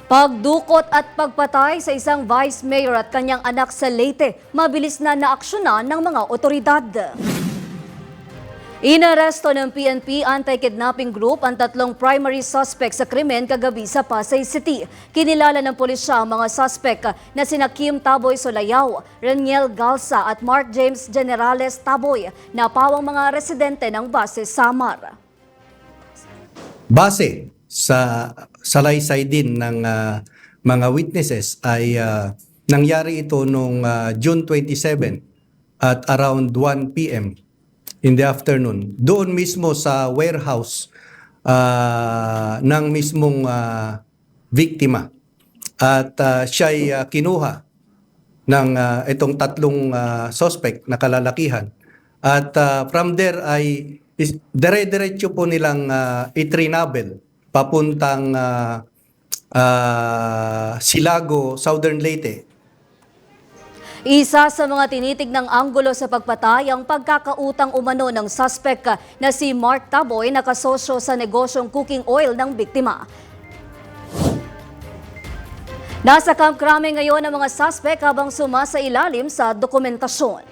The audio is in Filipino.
Pagdukot at pagpatay sa isang vice mayor at kanyang anak sa Leyte, mabilis na naaksyonan ng mga otoridad. Inaresto ng PNP Anti-Kidnapping Group ang tatlong primary suspect sa krimen kagabi sa Pasay City. Kinilala ng pulisya ang mga suspect na sina Kim Taboy Solayao, Reniel Galsa at Mark James Generales Taboy na pawang mga residente ng Base Samar. Base sa salaysay din ng mga witnesses ay nangyari ito noong June 27 at around 1 p.m. in the afternoon. Doon mismo sa warehouse ng mismong biktima. At siya ay kinuha ng itong tatlong suspect na kalalakihan. At from there ay dire-diretso po nilang itrinabel papuntang Silago, Southern Leyte. Isa sa mga tinitignang anggulo sa pagpatay ang pagkakautang umano ng suspect na si Mark Taboy na kasosyo sa negosyong cooking oil ng biktima. Nasa Camp Crame ngayon ang mga suspect habang sumasailalim sa dokumentasyon.